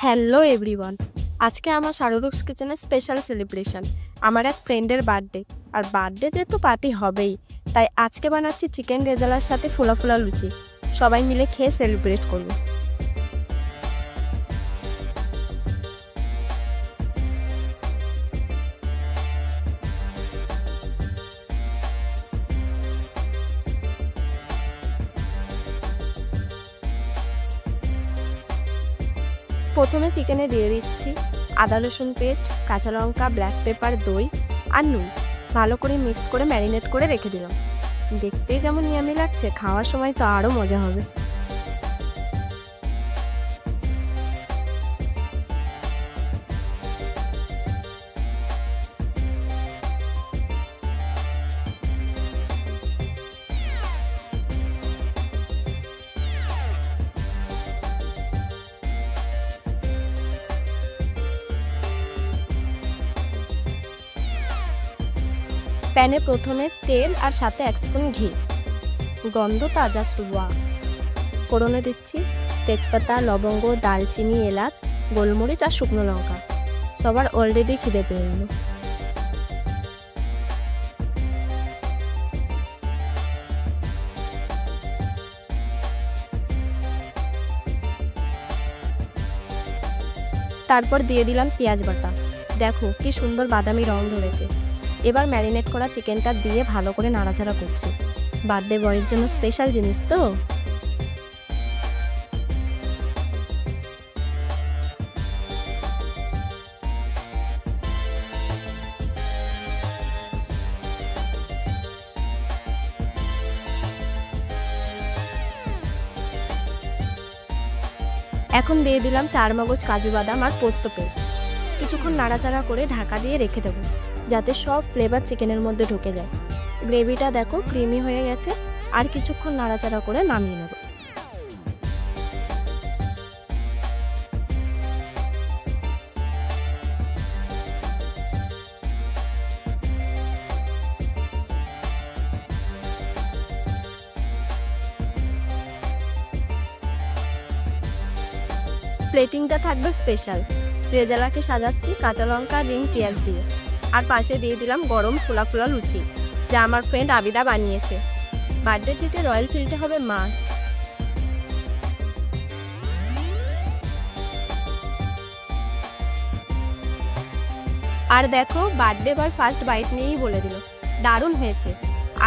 Hello everyone. আজকে আমার শাহরুখস কিচেনের স্পেশাল সেলিব্রেশন। আমার এক ফ্রেন্ডের বার্থডে, আর বার্থডেতে তো পার্টি হবেই। তাই আজকে বানাচ্ছি চিকেন রেজালার সাথে ফুলা ফুলা লুচি। সবাই মিলে খেয়ে সেলিব্রেট করব। প্রথমে চিকেনে দিয়ে দিচ্ছি আদা রসুন পেস্ট, কাঁচা লঙ্কা, ব্ল্যাক পেপার, দই আর নুন। ভালো করে মিক্স করে ম্যারিনেট করে রেখে দিলাম। দেখতেই যেমন ইয়ামি লাগছে, খাওয়ার সময় তো আরও মজা হবে। প্যানে প্রথমে তেল আর সাথে 1 স্পুন ঘি। গন্ধ তাজা ওয়া। ফোড়নে দিচ্ছি তেজপাতা, লবঙ্গ, দালচিনি, এলাচ, গোলমরিচ আর শুকনো লঙ্কা। সবার অলরেডি খিদে পেয়ে গেল। তারপর দিয়ে দিলাম পেঁয়াজ বাটা। দেখো কি সুন্দর বাদামি রং ধরেছে। এবার ম্যারিনেট করা চিকেনটা দিয়ে ভালো করে নাড়াচাড়া করছি। বার্থডে বয়ের জন্য স্পেশাল জিনিস তো। এখন দিয়ে দিলাম 4 মগজ, কাজু বাদাম আর পোস্ত পেস্ট। কিছুক্ষণ নাড়াচাড়া করে ঢাকা দিয়ে রেখে দেবো, যাতে সব ফ্লেভার চিকেনের মধ্যে ঢুকে যায়। গ্রেভিটা দেখো ক্রিমি হয়ে গেছে। আর কিছুক্ষণ নাড়াচাড়া করে নামিয়ে নেব। প্লেটিংটা থাকবে স্পেশাল। রেজালাকে সাজাচ্ছি কাঁচা লঙ্কা, রিং পেঁয়াজ দিয়ে। আর পাশে দিয়ে দিলাম গরম ফুলা ফুলা লুচি, যা আমার ফ্রেন্ড আবিদা বানিয়েছে। বার্থডে ট্রিটে রয়্যাল ফিলটা হবে মাস্ট। আর দেখো বার্থডে বয় ফার্স্ট বাইট নিয়েই বলে দিল, দারুণ হয়েছে।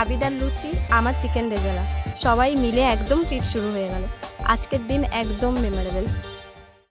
আবিদার লুচি, আমার চিকেন রেজালা, সবাই মিলে একদম ট্রিট শুরু হয়ে গেল। আজকের দিন একদম মেমোরেবল।